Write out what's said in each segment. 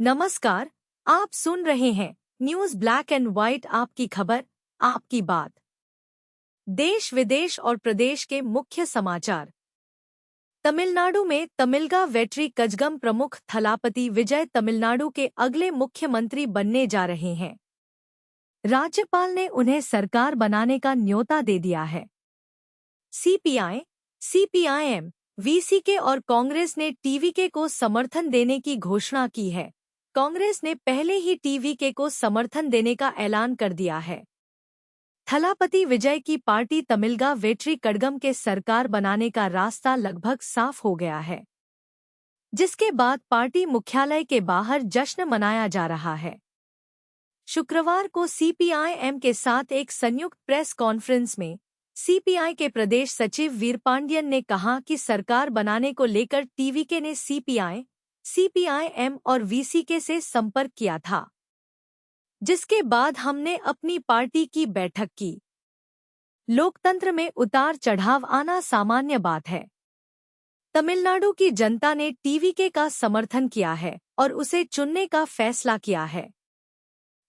नमस्कार। आप सुन रहे हैं न्यूज ब्लैक एंड व्हाइट, आपकी खबर आपकी बात। देश विदेश और प्रदेश के मुख्य समाचार। तमिलनाडु में तमिलगा वेट्री कजगम प्रमुख थलापति विजय तमिलनाडु के अगले मुख्यमंत्री बनने जा रहे हैं। राज्यपाल ने उन्हें सरकार बनाने का न्योता दे दिया है। सीपीआई, सीपीआईएम, वीसीके और कांग्रेस ने टीवीके को समर्थन देने की घोषणा की है। कांग्रेस ने पहले ही टीवीके को समर्थन देने का ऐलान कर दिया है। थलापति विजय की पार्टी तमिलगा वेट्री कड़गम के सरकार बनाने का रास्ता लगभग साफ हो गया है, जिसके बाद पार्टी मुख्यालय के बाहर जश्न मनाया जा रहा है। शुक्रवार को सीपीआईएम के साथ एक संयुक्त प्रेस कॉन्फ्रेंस में सीपीआई के प्रदेश सचिव वीरपांडियन ने कहा कि सरकार बनाने को लेकर टीवीके ने सीपीआई, सीपीआईएम और वीसीके से संपर्क किया था, जिसके बाद हमने अपनी पार्टी की बैठक की। लोकतंत्र में उतार चढ़ाव आना सामान्य बात है। तमिलनाडु की जनता ने टीवीके का समर्थन किया है और उसे चुनने का फैसला किया है।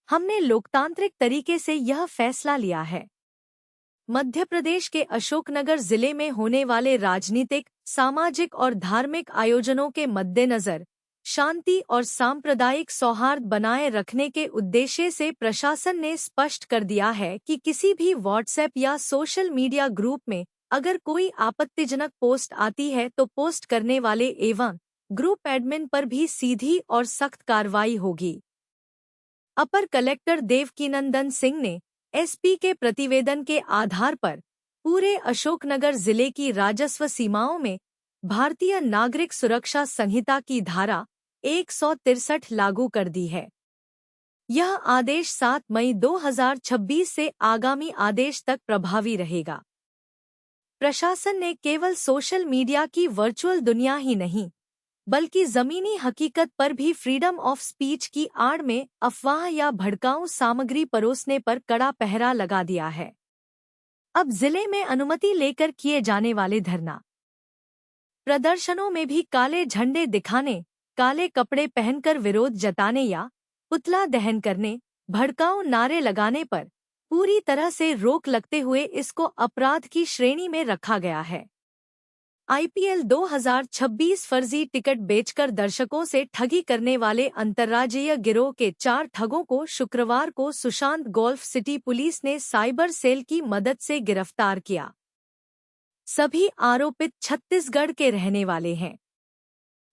हमने लोकतांत्रिक तरीके से यह फैसला लिया है। मध्य प्रदेश के अशोकनगर जिले में होने वाले राजनीतिक, सामाजिक और धार्मिक आयोजनों के मद्देनजर शांति और सांप्रदायिक सौहार्द बनाए रखने के उद्देश्य से प्रशासन ने स्पष्ट कर दिया है कि किसी भी व्हाट्सएप या सोशल मीडिया ग्रुप में अगर कोई आपत्तिजनक पोस्ट आती है तो पोस्ट करने वाले एवं ग्रुप एडमिन पर भी सीधी और सख्त कार्रवाई होगी। अपर कलेक्टर देवकीनंदन सिंह ने एसपी के प्रतिवेदन के आधार पर पूरे अशोकनगर जिले की राजस्व सीमाओं में भारतीय नागरिक सुरक्षा संहिता की धारा 163 लागू कर दी है। यह आदेश 7 मई 2026 से आगामी आदेश तक प्रभावी रहेगा। प्रशासन ने केवल सोशल मीडिया की वर्चुअल दुनिया ही नहीं, बल्कि जमीनी हकीकत पर भी फ्रीडम ऑफ स्पीच की आड़ में अफवाह या भड़काऊ सामग्री परोसने पर कड़ा पहरा लगा दिया है। अब जिले में अनुमति लेकर किए जाने वाले धरना प्रदर्शनों में भी काले झंडे दिखाने, काले कपड़े पहनकर विरोध जताने या पुतला दहन करने, भड़काऊ नारे लगाने पर पूरी तरह से रोक लगते हुए इसको अपराध की श्रेणी में रखा गया है। आईपीएल 2026 फर्जी टिकट बेचकर दर्शकों से ठगी करने वाले अंतर्राज्यीय गिरोह के 4 ठगों को शुक्रवार को सुशांत गोल्फ सिटी पुलिस ने साइबर सेल की मदद से गिरफ्तार किया। सभी आरोपित छत्तीसगढ़ के रहने वाले हैं।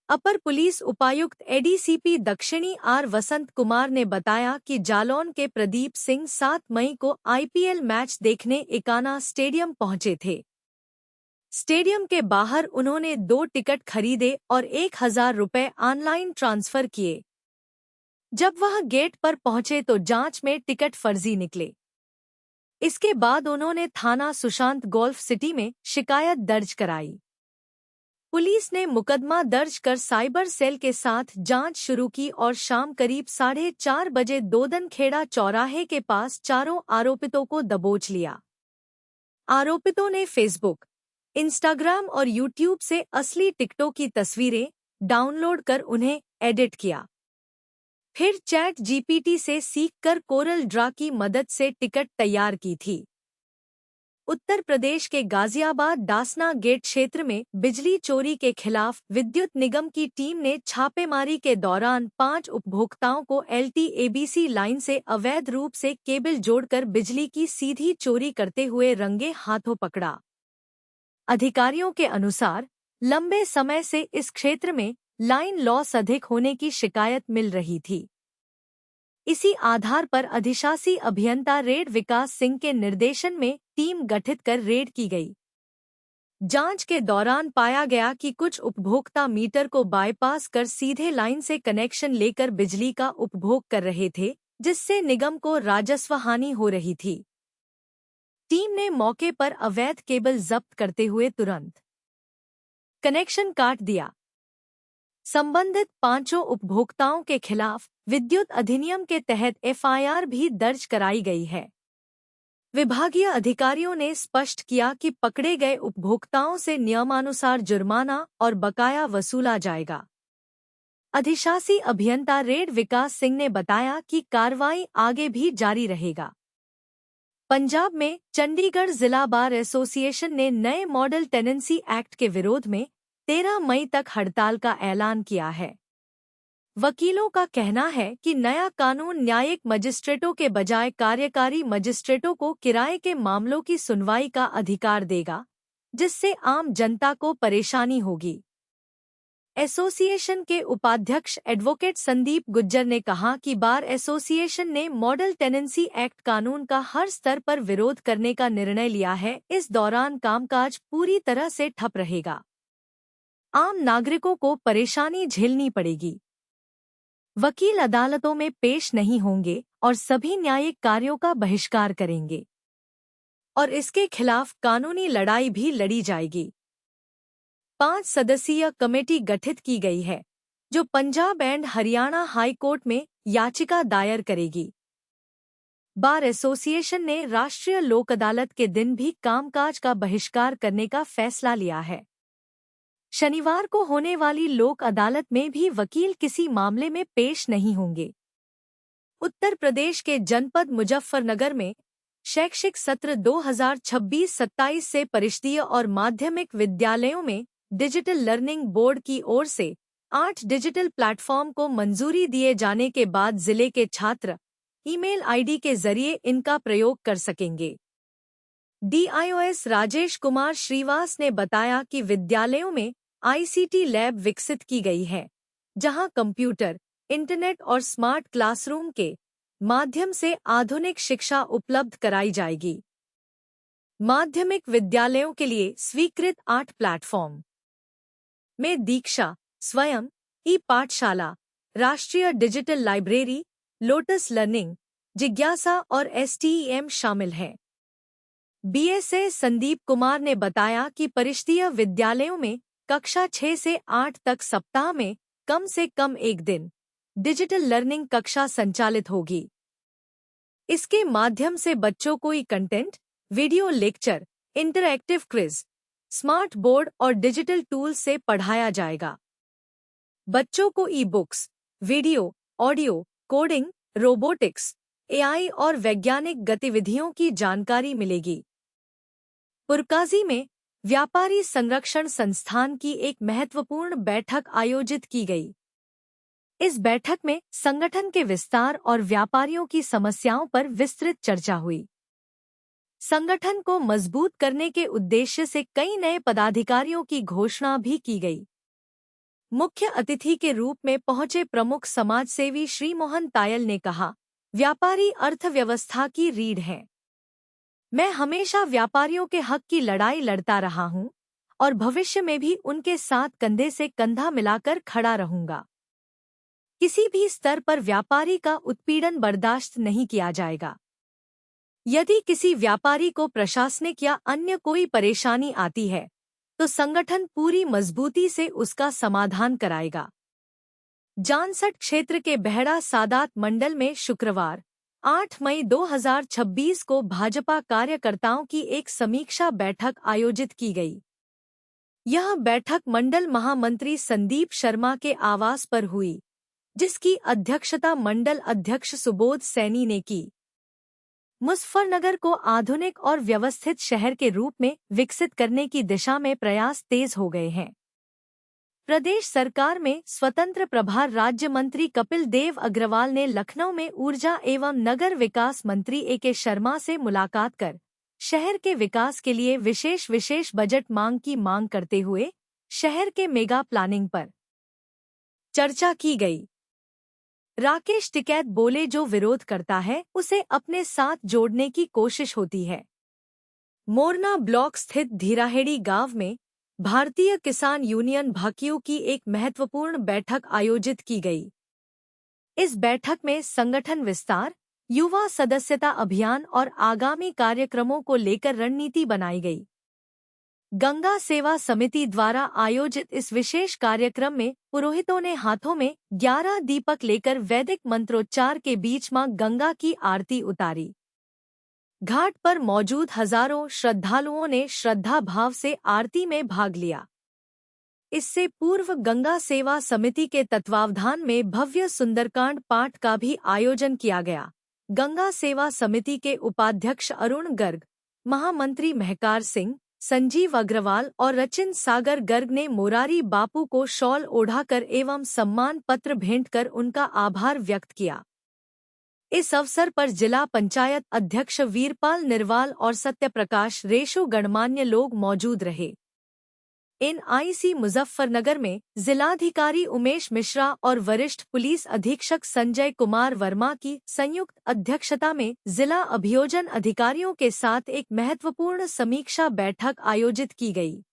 अपर पुलिस उपायुक्त एडीसीपी दक्षिणी आर वसंत कुमार ने बताया कि जालौन के प्रदीप सिंह 7 मई को आईपीएल मैच देखने इकाना स्टेडियम पहुंचे थे। स्टेडियम के बाहर उन्होंने 2 टिकट खरीदे और 1000 रुपये ऑनलाइन ट्रांसफर किए। जब वह गेट पर पहुंचे तो जांच में टिकट फर्जी निकले। इसके बाद उन्होंने थाना सुशांत गोल्फ सिटी में शिकायत दर्ज कराई। पुलिस ने मुकदमा दर्ज कर साइबर सेल के साथ जांच शुरू की और शाम करीब 4:30 बजे दोदनखेड़ा चौराहे के पास चारों आरोपितों को दबोच लिया। आरोपितों ने फेसबुक, इंस्टाग्राम और यूट्यूब से असली टिकटों की तस्वीरें डाउनलोड कर उन्हें एडिट किया। फिर चैट जीपीटी से सीखकर कोरल ड्रा की मदद से टिकट तैयार की थी। उत्तर प्रदेश के गाजियाबाद डासना गेट क्षेत्र में बिजली चोरी के खिलाफ विद्युत निगम की टीम ने छापेमारी के दौरान 5 उपभोक्ताओं को एलटीएबीसी लाइन से अवैध रूप से केबल जोड़कर बिजली की सीधी चोरी करते हुए रंगे हाथों पकड़ा। अधिकारियों के अनुसार लंबे समय से इस क्षेत्र में लाइन लॉस अधिक होने की शिकायत मिल रही थी। इसी आधार पर अधिशासी अभियंता रेड विकास सिंह के निर्देशन में टीम गठित कर रेड की गई। जांच के दौरान पाया गया कि कुछ उपभोक्ता मीटर को बाईपास कर सीधे लाइन से कनेक्शन लेकर बिजली का उपभोग कर रहे थे, जिससे निगम को राजस्व हानि हो रही थी। टीम ने मौके पर अवैध केबल जब्त करते हुए तुरंत कनेक्शन काट दिया। संबंधित 5 उपभोक्ताओं के खिलाफ विद्युत अधिनियम के तहत एफआईआर भी दर्ज कराई गई है। विभागीय अधिकारियों ने स्पष्ट किया कि पकड़े गए उपभोक्ताओं से नियमानुसार जुर्माना और बकाया वसूला जाएगा। अधिशासी अभियंता रेड विकास सिंह ने बताया कि कार्रवाई आगे भी जारी रहेगा। पंजाब में चंडीगढ़ जिला बार एसोसिएशन ने नए मॉडल टेनेंसी एक्ट के विरोध में 13 मई तक हड़ताल का ऐलान किया है। वकीलों का कहना है कि नया कानून न्यायिक मजिस्ट्रेटों के बजाय कार्यकारी मजिस्ट्रेटों को किराए के मामलों की सुनवाई का अधिकार देगा, जिससे आम जनता को परेशानी होगी। एसोसिएशन के उपाध्यक्ष एडवोकेट संदीप गुज्जर ने कहा कि बार एसोसिएशन ने मॉडल टेनेंसी एक्ट कानून का हर स्तर पर विरोध करने का निर्णय लिया है। इस दौरान कामकाज पूरी तरह से ठप रहेगा। आम नागरिकों को परेशानी झेलनी पड़ेगी। वकील अदालतों में पेश नहीं होंगे और सभी न्यायिक कार्यों का बहिष्कार करेंगे और इसके खिलाफ कानूनी लड़ाई भी लड़ी जाएगी। 5 सदस्यीय कमेटी गठित की गई है, जो Punjab and Haryana high court में याचिका दायर करेगी। बार एसोसिएशन ने राष्ट्रीय लोक अदालत के दिन भी कामकाज का बहिष्कार करने का फैसला लिया है। शनिवार को होने वाली लोक अदालत में भी वकील किसी मामले में पेश नहीं होंगे। उत्तर प्रदेश के जनपद मुजफ्फरनगर में शैक्षिक सत्र 2026-27 से परिषदीय और माध्यमिक विद्यालयों में डिजिटल लर्निंग बोर्ड की ओर से 8 डिजिटल प्लेटफॉर्म को मंजूरी दिए जाने के बाद जिले के छात्र ईमेल आईडी के जरिए इनका प्रयोग कर सकेंगे। डीआईओएस राजेश कुमार श्रीवास ने बताया कि विद्यालयों में आईसीटी लैब विकसित की गई है, जहां कंप्यूटर, इंटरनेट और स्मार्ट क्लासरूम के माध्यम से आधुनिक शिक्षा उपलब्ध कराई जाएगी। माध्यमिक विद्यालयों के लिए स्वीकृत 8 प्लेटफॉर्म में दीक्षा, स्वयं, ई पाठशाला, राष्ट्रीय डिजिटल लाइब्रेरी, लोटस लर्निंग, जिज्ञासा और एसटीईएम शामिल हैं। बीएसए संदीप कुमार ने बताया कि परिषदीय विद्यालयों में कक्षा 6 से 8 तक सप्ताह में कम से कम एक दिन डिजिटल लर्निंग कक्षा संचालित होगी। इसके माध्यम से बच्चों को e content, video lecture, interactive quiz, smart board और डिजिटल टूल्स से पढ़ाया जाएगा। बच्चों को e books, video, audio, coding, robotics, AI और वैज्ञानिक गतिविधियों की जानकारी मिलेगी। पुरकाजी में व्यापारी संरक्षण संस्थान की एक महत्वपूर्ण बैठक आयोजित की गई। इस बैठक में संगठन के विस्तार और व्यापारियों की समस्याओं पर विस्तृत चर्चा हुई। संगठन को मजबूत करने के उद्देश्य से कई नए पदाधिकारियों की घोषणा भी की गई। मुख्य अतिथि के रूप में पहुंचे प्रमुख समाजसेवी श्री मोहन तायल ने कहा, व्यापारी अर्थव्यवस्था की रीढ़ हैं। मैं हमेशा व्यापारियों के हक की लड़ाई लड़ता रहा हूं और भविष्य में भी उनके साथ कंधे से कंधा मिलाकर खड़ा रहूंगा। किसी भी स्तर पर व्यापारी का उत्पीड़न बर्दाश्त नहीं किया जाएगा। यदि किसी व्यापारी को प्रशासनिक या अन्य कोई परेशानी आती है, तो संगठन पूरी मजबूती से उसका समाधान कराएगा। जानसठ क्षेत्र के बेहड़ा सादात मंडल में शुक्रवार 8 मई 2026 को भाजपा कार्यकर्ताओं की एक समीक्षा बैठक आयोजित की गई। यह बैठक मंडल महामंत्री संदीप शर्मा के आवास पर हुई, जिसकी अध्यक्षता मंडल अध्यक्ष सुबोध सैनी ने की। मुजफ्फरनगर को आधुनिक और व्यवस्थित शहर के रूप में विकसित करने की दिशा में प्रयास तेज हो गए हैं। प्रदेश सरकार में स्वतंत्र प्रभार राज्य मंत्री कपिल देव अग्रवाल ने लखनऊ में ऊर्जा एवं नगर विकास मंत्री ए.के. शर्मा से मुलाकात कर शहर के विकास के लिए विशेष बजट मांग की मांग करते हुए शहर के मेगा प्लानिंग पर चर्चा की गई। राकेश टिकैत बोले, जो विरोध करता है उसे अपने साथ जोड़ने की कोशिश होती है। मोरना ब्लॉक स्थित धीराहेड़ी गांव में भारतीय किसान यूनियन भाकियू की एक महत्वपूर्ण बैठक आयोजित की गई। इस बैठक में संगठन विस्तार, युवा सदस्यता अभियान और आगामी कार्यक्रमों को लेकर रणनीति बनाई गई। गंगा सेवा समिति द्वारा आयोजित इस विशेष कार्यक्रम में पुरोहितों ने हाथों में 11 दीपक लेकर वैदिक मंत्रोच्चार के बीच मां गंगा की आरती उतारी। घाट पर मौजूद हजारों श्रद्धालुओं ने श्रद्धा भाव से आरती में भाग लिया। इससे पूर्व गंगा सेवा समिति के तत्वावधान में भव्य सुंदरकांड पाठ का भी आयोजन किया गया। गंगा सेवा समिति के उपाध्यक्ष अरुण गर्ग, महामंत्री महकार सिंह, संजीव अग्रवाल और रचिन सागर गर्ग ने मोरारी बापू को शॉल ओढ़ाकर एवं सम्मान पत्र भेंट कर उनका आभार व्यक्त किया। इस अवसर पर जिला पंचायत अध्यक्ष वीरपाल निरवाल और सत्यप्रकाश रेशो गणमान्य लोग मौजूद रहे। एनआईसी मुजफ्फरनगर में जिलाधिकारी उमेश मिश्रा और वरिष्ठ पुलिस अधीक्षक संजय कुमार वर्मा की संयुक्त अध्यक्षता में जिला अभियोजन अधिकारियों के साथ एक महत्वपूर्ण समीक्षा बैठक आयोजित की गई।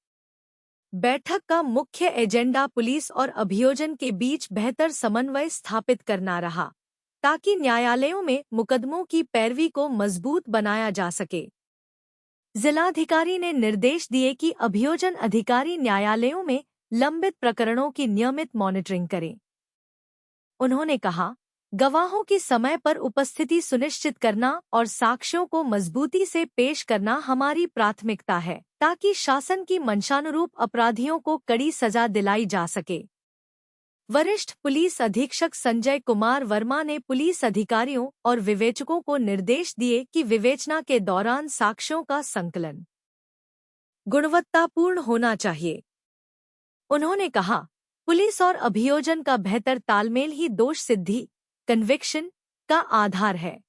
बैठक का मुख्य एजेंडा पुलिस और अभियोजन के बीच बेहतर समन्वय स्थापित करना रहा, ताकि न्यायालयों में मुकदमों की पैरवी को मजबूत बनाया जा सके। जिलाधिकारी ने निर्देश दिए कि अभियोजन अधिकारी न्यायालयों में लंबित प्रकरणों की नियमित मॉनिटरिंग करें। उन्होंने कहा, गवाहों की समय पर उपस्थिति सुनिश्चित करना और साक्ष्यों को मजबूती से पेश करना हमारी प्राथमिकता है, ताकि शासन की मंशानुरूप अपराधियों को कड़ी सजा दिलाई जा सके। वरिष्ठ पुलिस अधीक्षक संजय कुमार वर्मा ने पुलिस अधिकारियों और विवेचकों को निर्देश दिए कि विवेचना के दौरान साक्ष्यों का संकलन गुणवत्तापूर्ण होना चाहिए। उन्होंने कहा, पुलिस और अभियोजन का बेहतर तालमेल ही दोष सिद्धि कन्विक्शन का आधार है।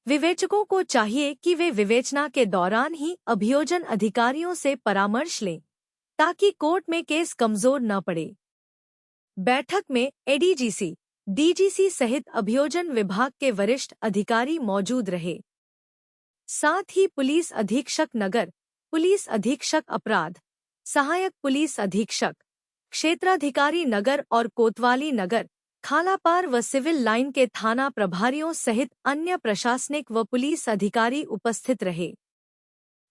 विवेचकों को चाहिए कि वे विवेचना के दौरान ही अभियोजन अधिकारियों से परामर्श लें, ताकि कोर्ट में केस कमजोर न पड़े। बैठक में एडीजीसी, डीजीसी सहित अभियोजन विभाग के वरिष्ठ अधिकारी मौजूद रहे। साथ ही पुलिस अधीक्षक नगर, पुलिस अधीक्षक अपराध, सहायक पुलिस अधीक्षक, क्षेत्राधिकारी नगर और कोतवाली नगर, खालापार व सिविल लाइन के थाना प्रभारियों सहित अन्य प्रशासनिक व पुलिस अधिकारी उपस्थित रहे।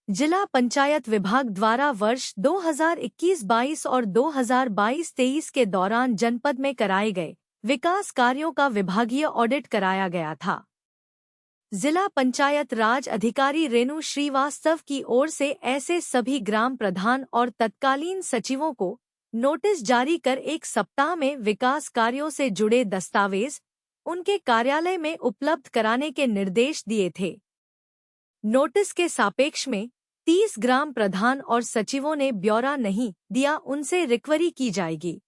जिला पंचायत विभाग द्वारा वर्ष 2021-22 और 2022-23 के दौरान जनपद में कराए गए विकास कार्यों का विभागीय ऑडिट कराया गया था। जिला पंचायत राज अधिकारी रेणु श्रीवास्तव की ओर से ऐसे सभी ग्राम प्रधान और तत्कालीन सचिवों को नोटिस जारी कर 1 सप्ताह में विकास कार्यों से जुड़े दस्तावेज उनके कार्यालय में उपलब्ध कराने के निर्देश दिए थे। नोटिस के सापेक्ष में 30 ग्राम प्रधान और सचिवों ने ब्यौरा नहीं दिया, उनसे रिकवरी की जाएगी।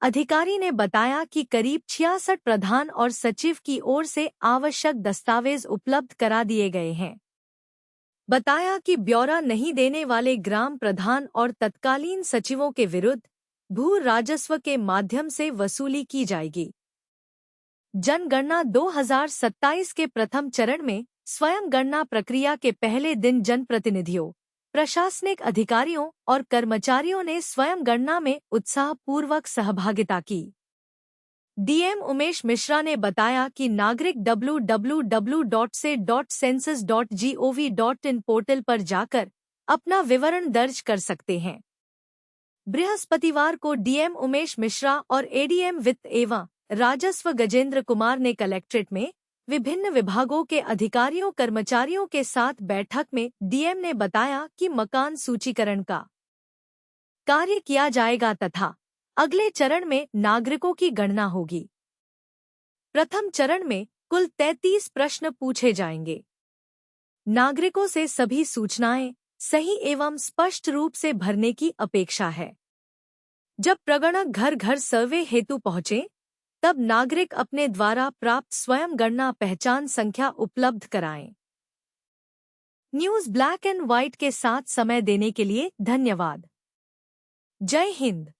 अधिकारी ने बताया कि करीब 66 प्रधान और सचिव की ओर से आवश्यक दस्तावेज उपलब्ध करा दिए गए हैं। बताया कि ब्यौरा नहीं देने वाले ग्राम प्रधान और तत्कालीन सचिवों के विरुद्ध भू राजस्व के माध्यम से वसूली की जाएगी। जनगणना 2027 के प्रथम चरण में स्वयं गणना प्रक्रिया के पहले दिन जनप्रतिनिधियों, प्रशासनिक अधिकारियों और कर्मचारियों ने स्वयं गणना में उत्साहपूर्वक सहभागिता की। डीएम उमेश मिश्रा ने बताया कि नागरिक www.se.census.gov.in पोर्टल पर जाकर अपना विवरण दर्ज कर सकते हैं। बृहस्पतिवार को डीएम उमेश मिश्रा और एडीएम वित्त एवं राजस्व गजेंद्र कुमार ने कलेक्ट्रेट में विभिन्न विभागों के अधिकारियों कर्मचारियों के साथ बैठक में डीएम ने बताया कि मकान सूचीकरण का कार्य किया जाएगा तथा अगले चरण में नागरिकों की गणना होगी। प्रथम चरण में कुल 33 प्रश्न पूछे जाएंगे। नागरिकों से सभी सूचनाएं सही एवं स्पष्ट रूप से भरने की अपेक्षा है। जब प्रगणक घर घर सर्वे हेतु पहुंचे, तब नागरिक अपने द्वारा प्राप्त स्वयं गणना पहचान संख्या उपलब्ध कराएं। न्यूज़ ब्लैक एंड व्हाइट के साथ समय देने के लिए धन्यवाद। जय हिंद।